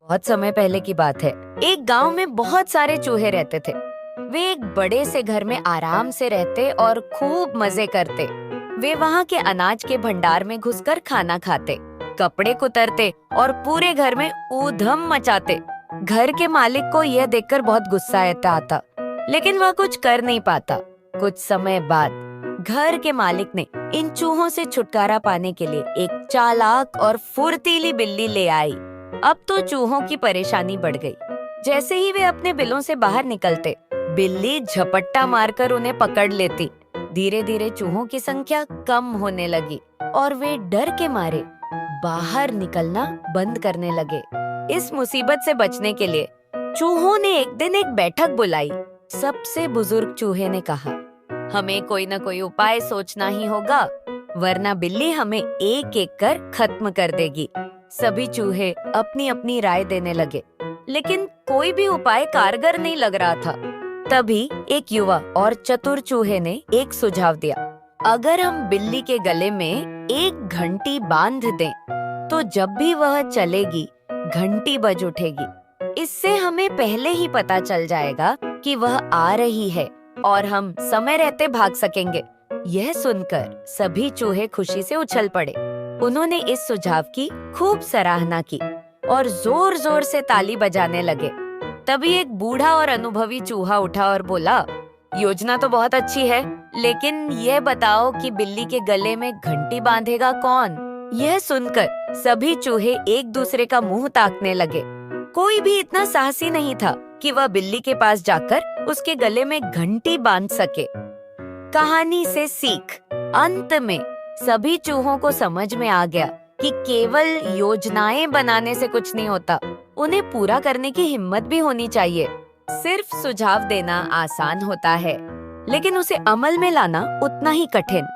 बहुत समय पहले की बात है। एक गांव में बहुत सारे चूहे रहते थे। वे एक बड़े से घर में आराम से रहते और खूब मजे करते। वे वहाँ के अनाज के भंडार में घुसकर खाना खाते, कपड़े कुतरते और पूरे घर में ऊधम मचाते। घर के मालिक को यह देखकर बहुत गुस्सा आता, लेकिन वह कुछ कर नहीं पाता। कुछ समय बाद घर के मालिक ने इन चूहों से छुटकारा पाने के लिए एक चालाक और फुर्तीली बिल्ली ले आई। अब तो चूहों की परेशानी बढ़ गई। जैसे ही वे अपने बिलों से बाहर निकलते, बिल्ली झपट्टा मारकर उन्हें पकड़ लेती। धीरे धीरे चूहों की संख्या कम होने लगी और वे डर के मारे बाहर निकलना बंद करने लगे। इस मुसीबत से बचने के लिए चूहों ने एक दिन एक बैठक बुलाई। सबसे बुजुर्ग चूहे ने कहा, हमें कोई न कोई उपाय सोचना ही होगा, वरना बिल्ली हमें एक एक कर खत्म कर देगी। सभी चूहे अपनी अपनी राय देने लगे, लेकिन कोई भी उपाय कारगर नहीं लग रहा था। तभी एक युवा और चतुर चूहे ने एक सुझाव दिया। अगर हम बिल्ली के गले में एक घंटी बांध दें, तो जब भी वह चलेगी, घंटी बज उठेगी। इससे हमें पहले ही पता चल जाएगा कि वह आ रही है और हम समय रहते भाग सकेंगे। यह सुनकर सभी चूहे खुशी से उछल पड़े। उन्होंने इस सुझाव की खूब सराहना की और जोर जोर से ताली बजाने लगे। तभी एक बूढ़ा और अनुभवी चूहा उठा और बोला, योजना तो बहुत अच्छी है, लेकिन यह बताओ कि बिल्ली के गले में घंटी बांधेगा कौन? यह सुनकर सभी चूहे एक दूसरे का मुंह ताकने लगे। कोई भी इतना साहसी नहीं था कि वह बिल्ली के पास जाकर उसके गले में घंटी बांध सके। कहानी से सीख। अंत में सभी चूहों को समझ में आ गया कि केवल योजनाएं बनाने से कुछ नहीं होता, उन्हें पूरा करने की हिम्मत भी होनी चाहिए। सिर्फ सुझाव देना आसान होता है, लेकिन उसे अमल में लाना उतना ही कठिन।